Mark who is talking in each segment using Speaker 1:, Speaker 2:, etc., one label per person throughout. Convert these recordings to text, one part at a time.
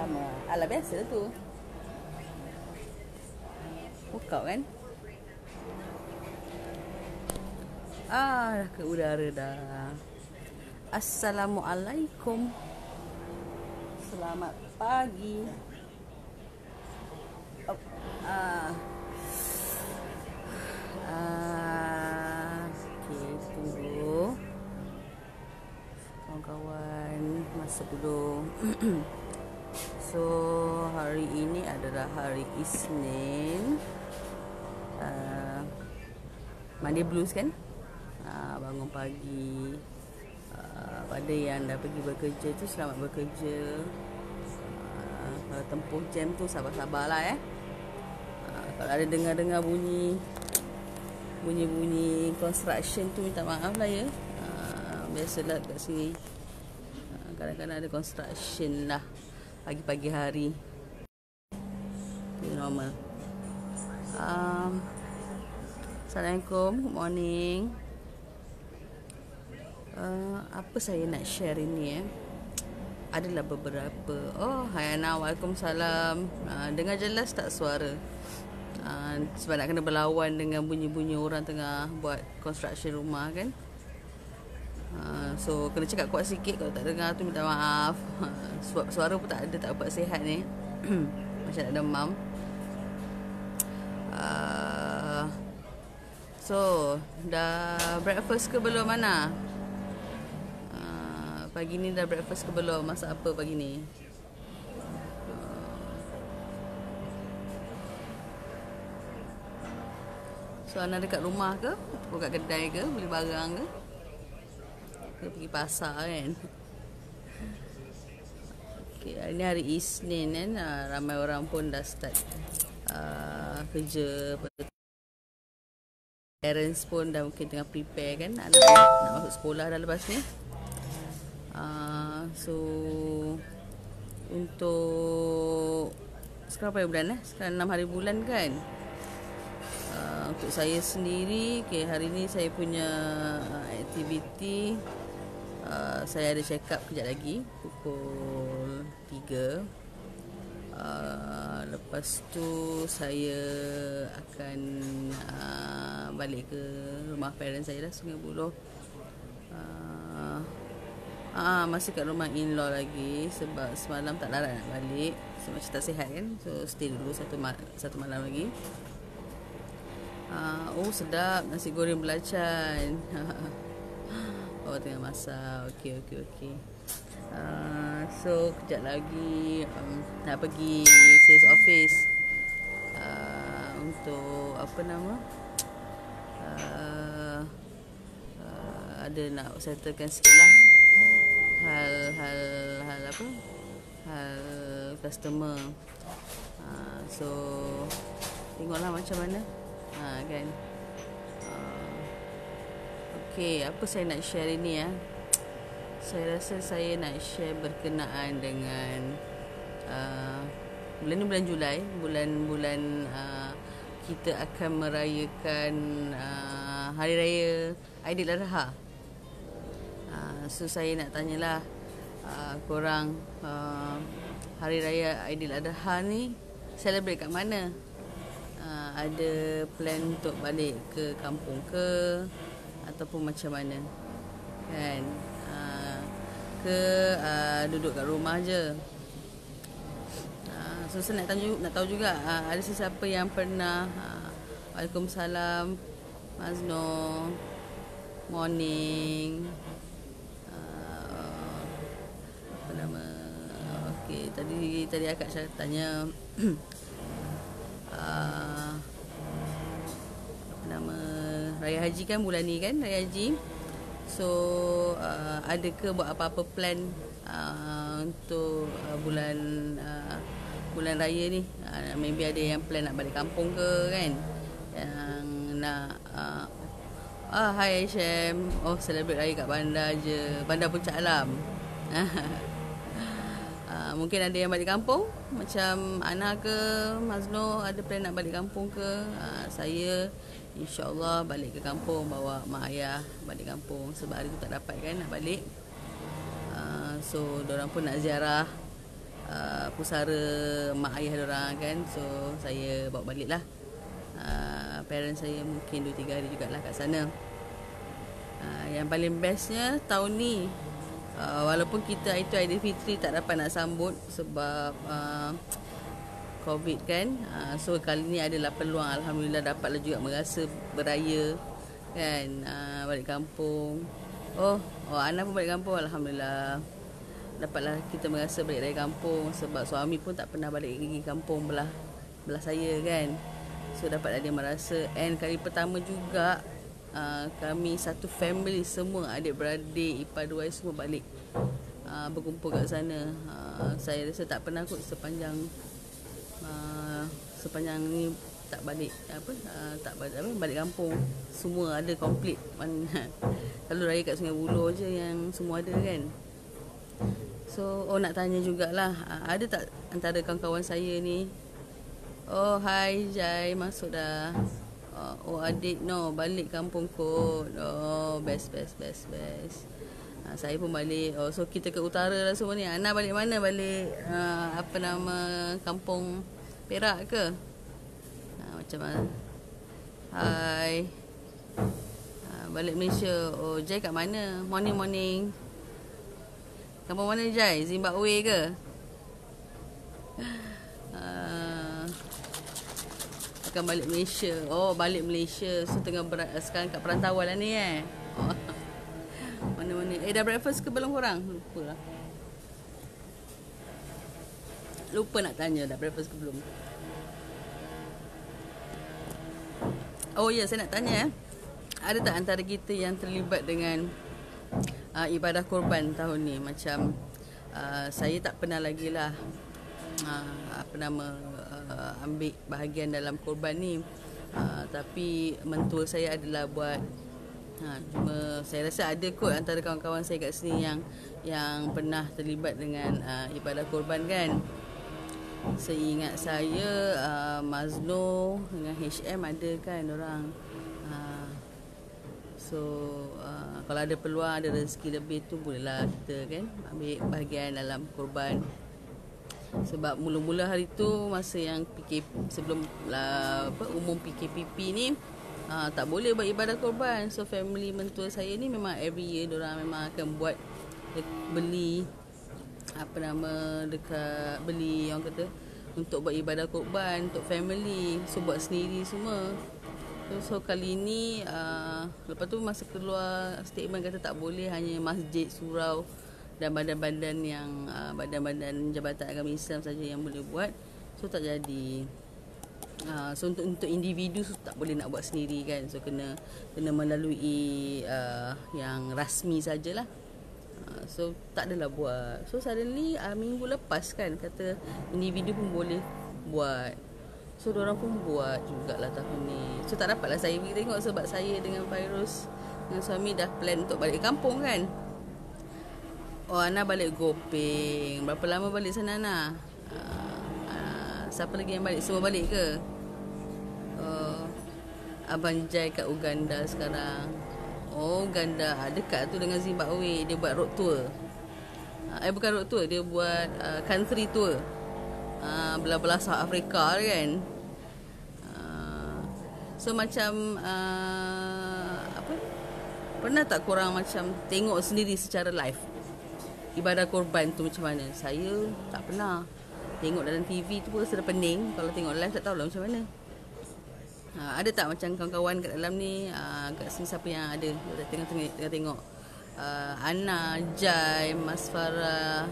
Speaker 1: sama. Alah biasa tu. Workout kan? Dah ke udara dah. Assalamualaikum. Selamat pagi. Oh, okay, tunggu. Kawan-kawan masuk dulu. So, hari ini adalah hari Isnin. Monday blues kan? Bangun pagi. Pada yang dah pergi bekerja tu, selamat bekerja. Kalau tempuh jam tu, sabar-sabarlah kalau ada dengar-dengar bunyi construction tu, minta maaf lah ya. Biasalah kat sini kadang-kadang ada construction lah pagi-pagi hari. Itu normal. Assalamualaikum, good morning. Apa saya nak share ini adalah beberapa. Hai Ana, waalaikumsalam. Dengar jelas tak suara? Sebab nak kena berlawan dengan bunyi-bunyi orang tengah buat construction rumah kan. So kena cakap kuat sikit. Kalau tak dengar tu minta maaf. Sebab suara pun tak ada, tak buat sihat ni. Macam nak demam. So dah breakfast ke belum Ana? Pagi ni dah breakfast ke belum? Masak apa pagi ni? So Ana dekat rumah ke? Buka kedai ke? Beli barang ke? Ke pergi pasar kan? Okay, ini hari Isnin kan? Ramai orang pun dah start kerja. Parents pun dah mungkin tengah prepare kan? Anak nak masuk sekolah dah lepas ni. So untuk sekarang berapa bulan Sekarang 6 hari bulan kan. Untuk saya sendiri, hari ni saya punya aktiviti, saya ada check up kejap lagi pukul 3. Lepas tu saya akan balik ke rumah parents saya lah, Sungai Buloh. Masih kat rumah in-law lagi sebab semalam tak larat nak balik sebab macam tak sihat kan. So stay dulu satu malam lagi. Sedap nasi goreng belacan. Tengah masak. Okey. So kejap lagi nak pergi sales office untuk apa nama, ada nak settlekan sikit lah hal customer. So tengoklah macam mana kan. Okay, apa saya nak share ini Saya rasa saya nak share berkenaan dengan bulan ni bulan Julai, bulan kita akan merayakan Hari Raya Aidiladha. So saya nak tanyalah korang, Hari Raya Aidiladha ni celebrate kat mana? Ada plan untuk balik ke kampung ke ataupun macam mana kan? Duduk kat rumah je. So saya nak tahu juga ada sesiapa yang pernah. Waalaikumsalam Mazno, morning. Apa nama? Okey, tadi akak tanya apa nama, Raya Haji kan bulan ni kan, Raya Haji. So ada ke buat apa-apa plan untuk bulan raya ni? Maybe ada yang plan nak balik kampung ke kan, yang nak Hai Aisyam, celebrate raya kat bandar je, Bandar Puncak Alam. Mungkin ada yang balik kampung, macam Ana ke Mazno ada plan nak balik kampung ke. Saya InsyaAllah balik ke kampung, bawa mak ayah balik kampung sebab hari tu tak dapat kan nak balik. So diorang pun nak ziarah pusara mak ayah diorang kan. So saya bawa balik lah. Parents saya mungkin 2-3 hari jugalah kat sana. Yang paling bestnya tahun ni, walaupun kita itu Aidilfitri tak dapat nak sambut sebab COVID kan, so kali ni adalah peluang, alhamdulillah dapatlah juga merasa beraya kan, balik kampung. Ana pun balik kampung, alhamdulillah dapatlah kita merasa balik dari kampung, sebab suami pun tak pernah balik pergi kampung belah saya kan. So dapatlah dia merasa. And kali pertama juga kami satu family, semua adik-beradik, ipar dua semua balik berkumpul kat sana. Saya rasa tak pernah kot sepanjang ni tak balik balik kampung. Semua ada komplit. Kalau raya kat Sungai Buloh je yang semua ada kan. So nak tanya jugalah, ada tak antara kawan-kawan saya ni, hai Jai, masuk dah. Adik balik kampung kot. Best. Saya pun balik. So kita ke utara lah semua ni. Ana balik mana? Balik kampung Perak ke? Macam mana? Hai. Balik Malaysia. Jai kat mana? Morning. Kampung mana Jai? Zimbabwe ke? Akan balik Malaysia. Balik Malaysia. So tengah sekarang kat perantauan lah ni Mana-mana. Dah breakfast ke belum korang? Lupa nak tanya, dah breakfast ke belum? Saya nak tanya ada tak antara kita yang terlibat dengan ibadah korban tahun ni? Macam saya tak pernah lagi lah ambil bahagian dalam korban ni, tapi mentua saya adalah buat. Cuma saya rasa ada kot antara kawan-kawan saya kat sini yang pernah terlibat dengan ibadah korban kan. Seingat saya Mazno dengan HM ada kan orang. So kalau ada peluang, ada rezeki lebih tu, bolehlah kita kan ambil bahagian dalam korban. Sebab mula-mula hari tu, masa yang sebelum umum PKPP ni, tak boleh buat ibadah korban. So family mentua saya ni memang every year diorang memang akan buat, beli beli orang kata untuk buat ibadah korban untuk family. So buat sendiri semua. So kali ni lepas tu masa keluar statement kata tak boleh, hanya masjid, surau dan badan-badan yang badan-badan Jabatan Agama Islam saja yang boleh buat. So tak jadi. So untuk individu tak boleh nak buat sendiri kan. So kena melalui yang rasmi sajalah. So tak adalah buat. So suddenly minggu lepas kan kata individu pun boleh buat. So diorang pun buat jugalah tahun ni. So tak dapatlah saya pergi tengok sebab saya dengan Fairuz dengan suami dah plan untuk balik kampung kan. Ana balik Gopeng. Berapa lama balik sana Ana? Siapa lagi yang balik? Semua balik ke? Abang Jai kat Uganda sekarang. Uganda dekat tu dengan Zimbabwe. Dia buat road tour. Bukan road tour, dia buat country tour. Belah-belah South Africa kan. So macam pernah tak korang macam tengok sendiri secara live ibadah korban tu macam mana? Saya tak pernah. Tengok dalam TV tu pun rasa pening. Kalau tengok live tak tahulah macam mana. Ada tak macam kawan-kawan kat dalam ni, kat sini siapa yang ada tengah tengok? Ana, Jai, Mas Farah,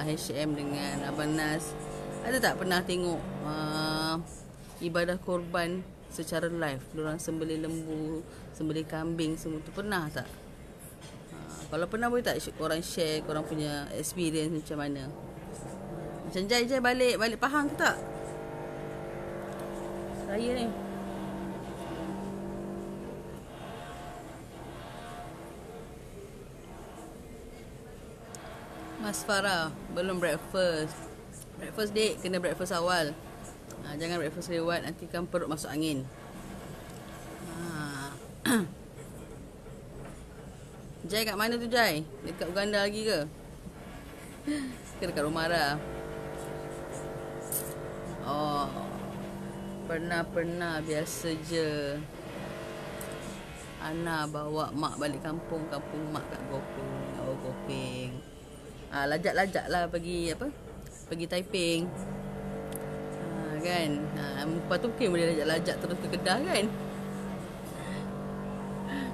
Speaker 1: HM dengan Abang Nas, ada tak pernah tengok ibadah korban secara live? Diorang sembelih lembu, sembelih kambing semua tu, pernah tak? Kalau pernah boleh tak korang share korang punya experience macam mana? Macam Jai balik Pahang ke tak? Saya ni Mas Farah belum breakfast. Breakfast dek, kena breakfast awal. Jangan breakfast lewat, nanti kan perut masuk angin. Jai kat mana tu Jai? Dekat Uganda lagi ke? Ke dekat rumah Ara? Oh, pernah biasa je. Ana bawa mak balik kampung mak kat Gopeng. Oh, Gopeng. Lajak-lajak lah pergi apa? Pergi Taiping. Kan. Lepas tu mungkin boleh lajak-lajak terus ke Kedah kan.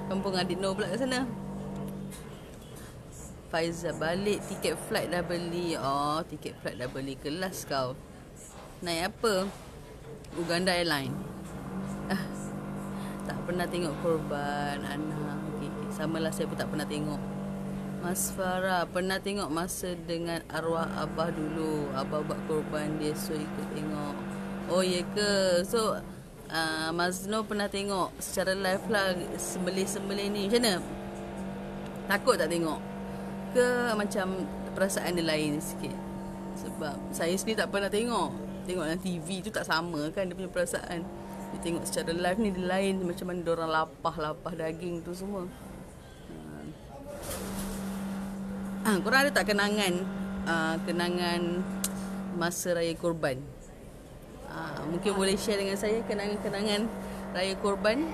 Speaker 1: Kampung adik Noh pula kat sana. Faizal balik, tiket flight dah beli. Oh, tiket flight dah beli. Kelas kau. Naik apa? Uganda Airline. Tak pernah tengok korban Ana. Okay. Samalah saya pun tak pernah tengok. Mas Farah pernah tengok masa dengan arwah Abah dulu. Abah buat korban dia, so ikut tengok. Oh ya ke? So Mas Noh pernah tengok secara live lah sembelih-sembelih ni. Macam mana? Takut tak tengok? Ke macam perasaan dia lain sikit? Sebab saya sendiri tak pernah tengok. Tengok dalam TV tu tak sama kan dia punya perasaan. Dia tengok secara live ni dia lain. Macam mana diorang lapah daging tu semua. Korang ada tak kenangan kenangan masa Raya Korban? Mungkin boleh share dengan saya kenangan-kenangan Raya Korban.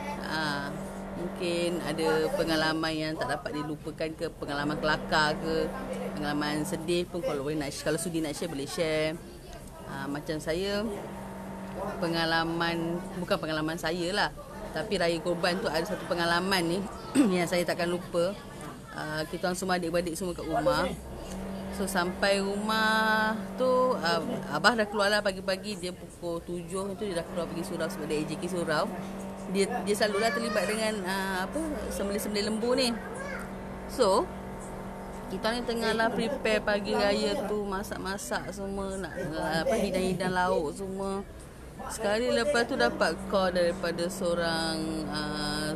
Speaker 1: Mungkin ada pengalaman yang tak dapat dilupakan ke, pengalaman kelakar ke, pengalaman sedih pun kalau boleh kalau sudi nak share boleh share. Macam saya, bukan pengalaman saya lah, tapi Raya Korban tu ada satu pengalaman ni yang saya takkan lupa. Kita orang semua adik-beradik semua kat rumah. So sampai rumah tu Abah dah keluar lah pagi-pagi. Dia pukul 7 tu dia dah keluar pergi surau sebab dia AJK surau. Dia selalulah terlibat dengan sembelih-sembelih lembu ni. So kita ni tengah lah prepare pagi raya tu, masak-masak semua, nak hidang-hidang lauk semua. Sekali lepas tu dapat call daripada seorang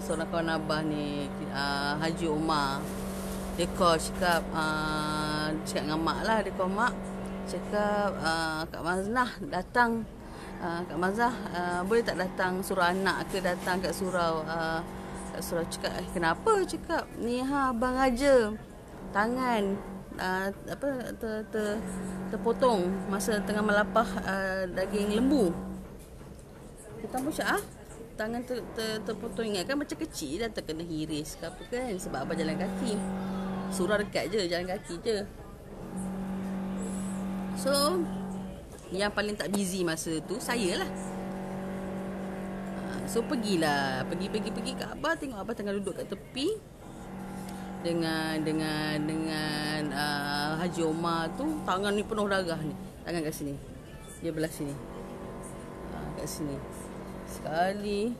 Speaker 1: kawan Abah ni, Haji Umar. Dia call cakap dengan mak lah. Dia call mak, cakap Kak Maznah datang. Kak Maznah boleh tak datang surau anak ke, datang kat surau. Kat surau. Cakap kenapa? Cakap ni abang Raja tangan terpotong masa tengah melapah daging lembu. Kita pun cakap tangan terpotong. Ingat kan macam kecil dah terkena hiris ke apa kan, sebab abang jalan kaki. Surau dekat je, jalan kaki je. So yang paling tak busy masa tu saya lah. So pergilah, pergi kat Abah, tengok Abah tengah duduk kat tepi dengan Haji Omar tu. Tangan ni penuh darah ni. Tangan kat sini, dia belah sini, kat sini. Sekali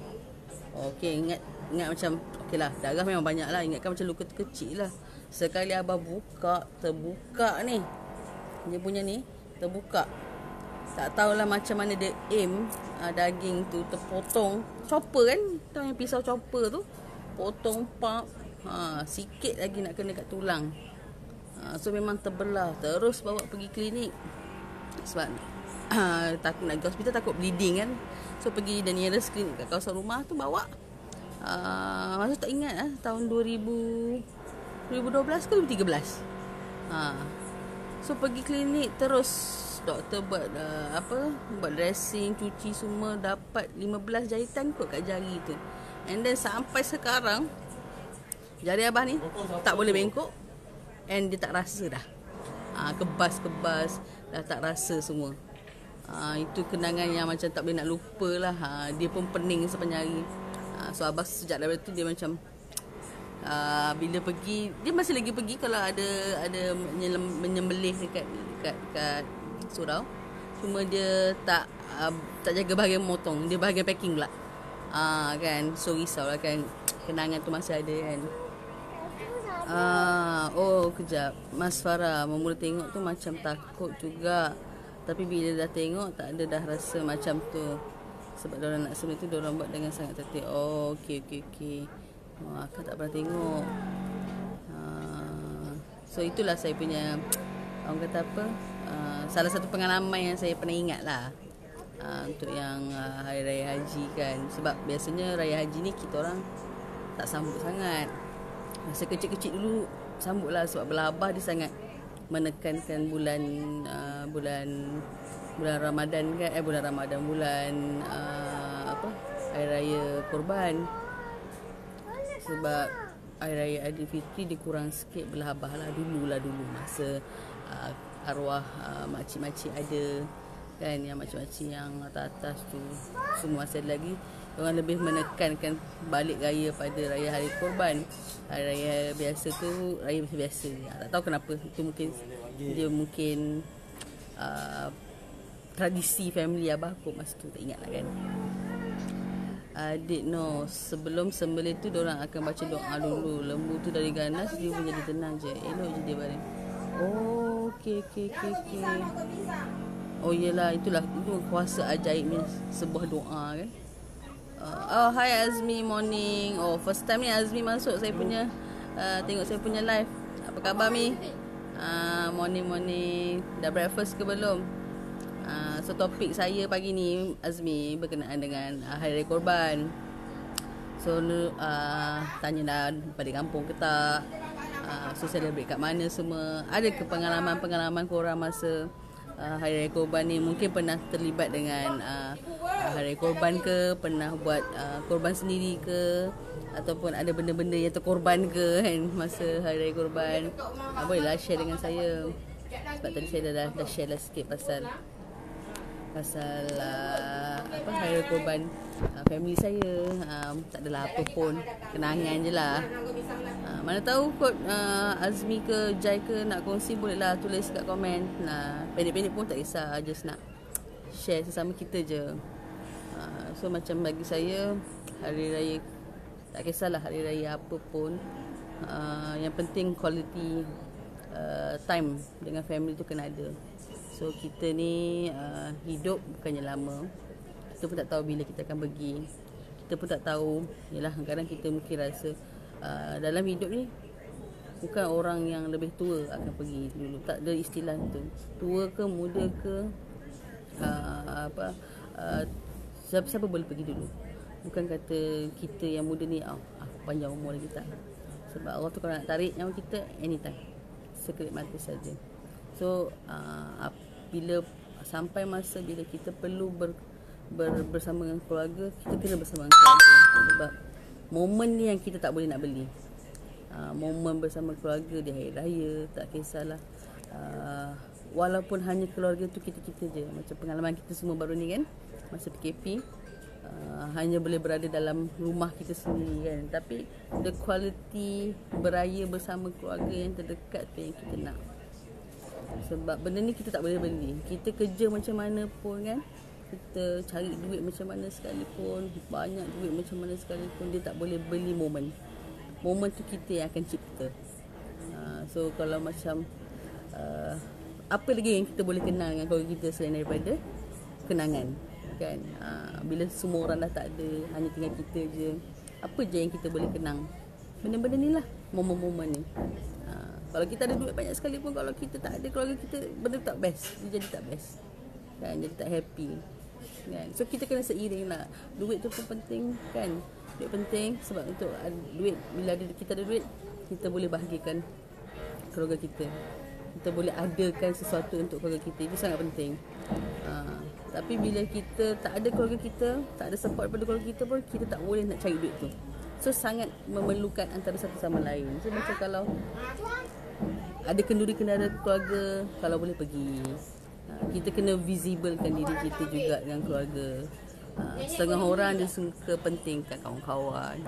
Speaker 1: ingat macam lah, darah memang banyak lah. Ingatkan macam luka kecil lah. Sekali Abah terbuka ni, dia punya ni terbuka. Tak tahulah macam mana dia aim daging tu terpotong. Chopper kan, tahu yang pisau chopper tu, potong pap. Sikit lagi nak kena kat tulang. So memang terbelah. Terus bawa pergi klinik sebab takut nak pergi hospital, takut bleeding kan. So pergi the nearest klinik kat kawasan rumah tu, bawa. Masa tak ingat tahun 2012 ke 2013. So pergi klinik terus, doktor buat buat dressing, cuci semua, dapat 15 jahitan kot kat jari tu. And then sampai sekarang jari Abah ni tak boleh bengkok, and dia tak rasa dah. Kebas dah tak rasa semua. Itu kenangan yang macam tak boleh nak lupa lah. Dia pun pening sepanjang hari. So Abah sejak daripada tu dia macam bila pergi, dia masih lagi pergi kalau ada menyembelih dekat surau. Cuma dia tak jaga bahagian motong, dia bahagian packing pula. Kan, so risaulah kan, kenangan tu masih ada kan. Kejap, Mas Farah mula tengok tu macam takut juga, tapi bila dah tengok tak ada dah rasa macam tu. Sebab diorang nak sembelih tu diorang buat dengan sangat tertib. Okey. Akak tak pernah tengok. So itulah saya punya, orang kata apa, salah satu pengalaman yang saya pernah ingat lah, untuk yang Hari Raya Haji kan. Sebab biasanya Raya Haji ni kita orang tak sambut sangat. Masa kecil-kecil dulu sambut lah, sebab belah Abah dia sangat menekankan bulan bulan Ramadan kan, bulan Ramadan, bulan apa, Hari Raya Korban. Sebab Hari Raya Aidilfitri dia kurang sikit berlabah lah dulu masa arwah makcik-makcik ada kan, yang makcik-makcik yang atas-atas tu semua masih ada lagi. Orang lebih menekankan balik raya pada raya hari korban. Hari raya biasa tu raya biasa. Tak tahu kenapa. Itu mungkin dia tradisi family abah aku masa tu, tak ingat lah kan. Adik no, sebelum sembelih tu diorang akan baca doa dulu. Lembu tu dari ganas dia pun jadi tenang je. Elok je dia baring. Oh, okey. Oh yelah, itu kuasa ajaibnya sebuah doa kan. Oh, hi Azmi, morning. Oh, first time ni Azmi masuk saya punya tengok saya punya live. Apa khabar Mi? Morning. Dah breakfast ke belum? So topik saya pagi ni Azmi berkenaan dengan Hari Raya Korban. So tanya dah pada kampung ke tak, so celebrate kat mana semua. Ada ke pengalaman korang masa Hari Raya Korban ni? Mungkin pernah terlibat dengan Hari Raya Korban ke, pernah buat korban sendiri ke, ataupun ada benda-benda yang terkorban ke kan masa Hari Raya Korban. Bolehlah share dengan saya. Sebab tadi saya dah share lah sikit pasal apa, Hari Raya Korban family saya. Tak adalah apa pun, kenangan je lah. Mana tahu kot Azmi ke Jai ke nak kongsi, bolehlah tulis kat komen. Pendek-pendek pun tak kisah, just nak share sesama kita je. So macam bagi saya, hari raya, tak kisahlah hari raya apa pun, yang penting quality time dengan family tu kena ada. So kita ni hidup bukannya lama. Kita pun tak tahu bila kita akan pergi. Kita pun tak tahu. Yalah, kadang kita mungkin rasa dalam hidup ni bukan orang yang lebih tua akan pergi dulu. Tak ada istilah tu. Tua ke muda ke, siapa boleh pergi dulu. Bukan kata kita yang muda ni panjang umur lagi, tak. Sebab Allah tu kalau nak tarik nyawa kita anytime, sekelip mata saja. So bila sampai masa bila kita perlu bersama dengan keluarga, kita kena bersama dengan keluarga. Sebab momen ni yang kita tak boleh nak beli. Momen bersama keluarga di hari raya, tak kisahlah, walaupun hanya keluarga tu kita-kita je. Macam pengalaman kita semua baru ni kan, masa PKP, hanya boleh berada dalam rumah kita sendiri kan. Tapi the quality beraya bersama keluarga yang terdekat tu yang kita nak. Sebab benda ni kita tak boleh beli. Kita kerja macam mana pun kan, kita cari duit macam mana sekalipun, banyak duit macam mana sekalipun, dia tak boleh beli momen. Momen tu kita yang akan cipta. So kalau macam apa lagi yang kita boleh kenal dengan keluarga kita selain daripada kenangan kan. Bila semua orang dah tak ada, hanya tinggal kita je, apa je yang kita boleh kenang? Benda-benda ni lah, momen-momen ni. Kalau kita ada duit banyak sekalipun, kalau kita tak ada keluarga kita, benda tak best. Dia jadi tak best kan, jadi tak happy kan. So kita kena seiring lah. Duit tu pun penting kan. Duit penting sebab untuk duit, bila kita ada duit, kita boleh bahagikan keluarga kita. Kita boleh adakan sesuatu untuk keluarga kita. Itu sangat penting. Tapi bila kita tak ada keluarga kita, tak ada support daripada keluarga kita pun, kita tak boleh nak cari duit tu. So sangat memerlukan antara satu sama lain. So macam kalau ada kenduri-kendara keluarga, kalau boleh pergi, kita kena visiblekan diri kita juga dengan keluarga. Setengah orang dia suka pentingkan kawan-kawan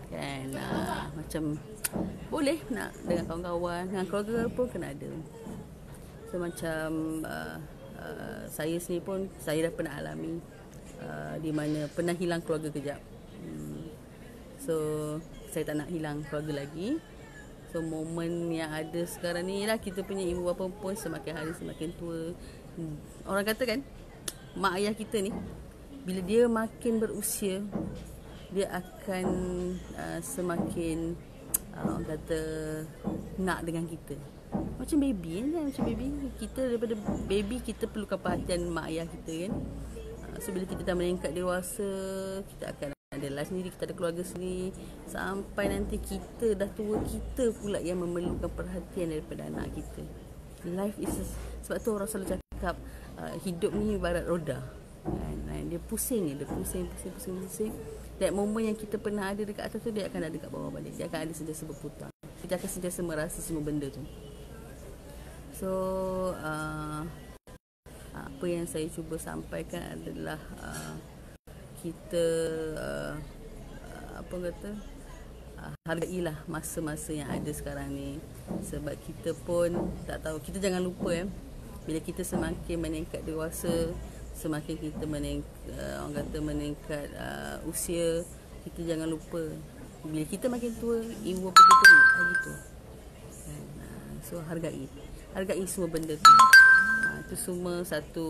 Speaker 1: kan. Macam boleh nak dengan kawan-kawan, dengan keluarga pun kena ada. So macam saya sendiri pun, saya dah pernah alami di mana pernah hilang keluarga kejap. So saya tak nak hilang keluarga lagi. So momen yang ada sekarang ni lah, kita punya ibu bapa pun semakin hari semakin tua. Orang kata kan, mak ayah kita ni bila dia makin berusia, dia akan semakin orang kata nak dengan kita. Macam baby kan, macam baby. Kita daripada baby, kita perlukan perhatian mak ayah kita kan. So bila kita dah meningkat dewasa, kita akan ada life sendiri, kita ada keluarga sendiri. Sampai nanti kita dah tua, kita pula yang memerlukan perhatian daripada anak kita. Life is sebab tu orang selalu cakap cakap hidup ni ibarat roda kan? Dia pusing ni, dia pusing. That moment yang kita pernah ada dekat atas tu, dia akan ada dekat bawah balik. Dia akan ada sentiasa berputar. Kita akan sentiasa merasa semua benda tu. So apa yang saya cuba sampaikan adalah kita hargailah masa-masa yang ada sekarang ni. Sebab kita pun tak tahu, kita jangan lupa bila kita semakin meningkat dewasa, semakin kita meningkat usia, kita jangan lupa bila kita makin tua, ilmu apa kita ni gitu. So hargai semua benda tu. Itu semua satu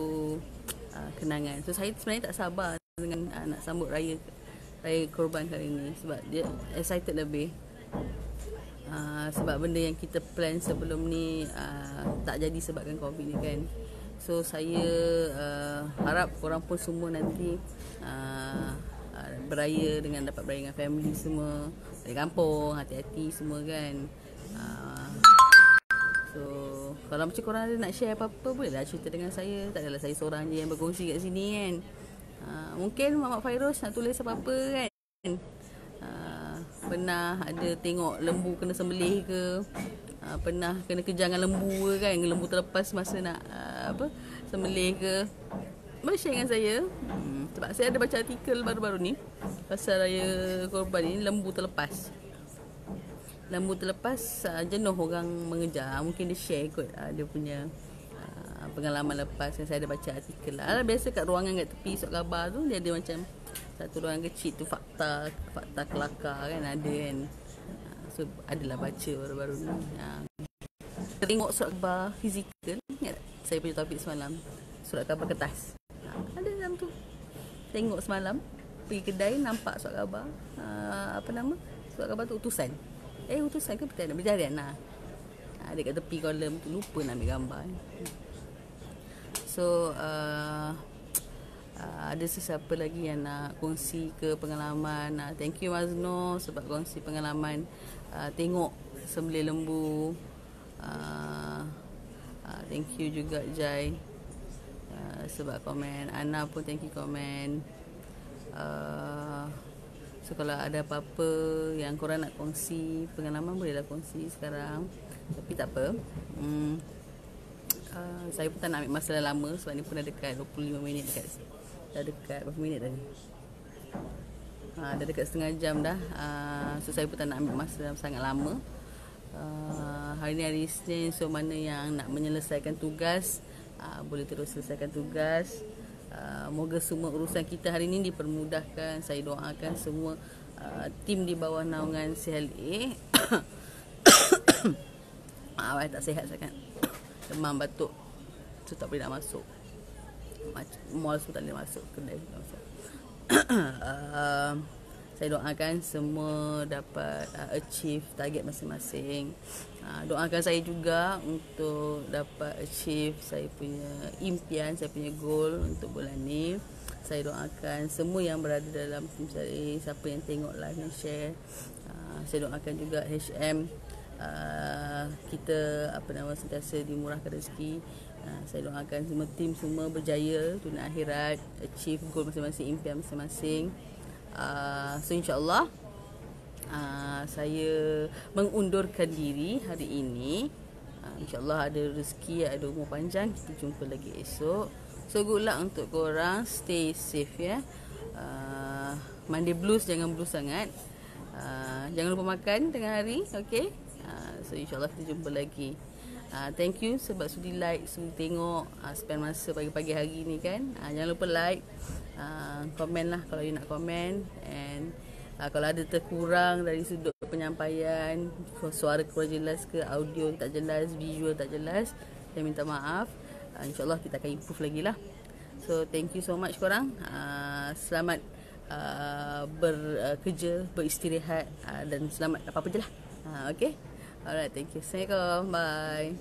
Speaker 1: kenangan. So saya sebenarnya tak sabar dengan nak sambut raya Korban kali ni, sebab dia excited lebih. Sebab benda yang kita plan sebelum ni tak jadi sebabkan COVID ni kan. So saya harap korang pun semua nanti beraya dapat beraya dengan family semua, dari kampung, hati-hati semua kan. So kalau macam korang ada nak share apa-apa, bolehlah cerita dengan saya. Tak adalah saya seorang je yang berkongsi kat sini kan. Mungkin Muhammad Fairuz nak tulis apa-apa kan. Pernah ada tengok lembu kena sembelih ke, pernah kena kejar dengan lembu ke kan, lembu terlepas masa nak sembelih ke, boleh share dengan saya. Sebab saya ada baca artikel baru-baru ni pasal raya Korban ni, lembu terlepas, jenuh orang mengejar. Mungkin dia share kot dia punya pengalaman lepas. Saya ada baca artikel lah. Biasa kat ruangan kat tepi surat khabar tu, dia ada macam satu ruangan kecil tu, fakta kelakar kan, ada kan. So adalah baca baru-baru ni. Tengok surat khabar fizikal, ingat tak saya punya topik semalam, surat khabar kertas, ada dalam tu. Tengok semalam, pergi kedai, nampak surat khabar, surat khabar tu utusan ke berjarian lah. Dekat tepi kolom tu, lupa nak ambil gambar. So ada sesiapa lagi yang nak kongsi ke pengalaman? Thank you Mazno sebab kongsi pengalaman tengok sembelih lembu. Thank you juga Jai sebab komen. Ana pun thank you komen. So kalau ada apa-apa yang korang nak kongsi pengalaman, bolehlah kongsi sekarang. Tapi tak apa, saya pun tak nak ambil masa lama sebab ni pun dah dekat 25 minit dah dekat berapa minit dah ni? Dah dekat setengah jam dah. So saya pun tak nak ambil masa sangat lama. Hari ni hari Isnin, so mana yang nak menyelesaikan tugas boleh terus selesaikan tugas. Moga semua urusan kita hari ni dipermudahkan. Saya doakan semua tim di bawah naungan CLA tak sihat sangat, demam, batuk, so tak boleh nak masuk mall, so tak boleh masuk kedai, tak masuk. Saya doakan semua dapat achieve target masing-masing. Doakan saya juga untuk dapat achieve saya punya impian, saya punya goal untuk bulan ni. Saya doakan semua yang berada dalam tim saya, siapa yang tengok live dan share, saya doakan juga HM kita sentiasa dimurahkan rezeki. Saya doakan semua tim semua berjaya dunia akhirat, achieve goal masing-masing, impian masing-masing. So insyaAllah saya mengundurkan diri hari ini. InsyaAllah ada rezeki, ada umur panjang. Kita jumpa lagi esok. So good luck untuk korang. Stay safe ya. Monday blues, jangan blues sangat. Jangan lupa makan tengah hari. Okay. So insyaAllah kita jumpa lagi. Thank you sebab sudi like, sudi tengok, spend masa pagi-pagi hari ni kan. Jangan lupa like, komen lah kalau you nak komen. And kalau ada terkurang dari sudut penyampaian, suara kurang jelas ke, audio tak jelas, visual tak jelas, saya minta maaf. InsyaAllah kita akan improve lagi lah. So thank you so much korang. Selamat bekerja, beristirahat, dan selamat apa-apa je lah. Okay. Alright, thank you. Assalamualaikum. Bye.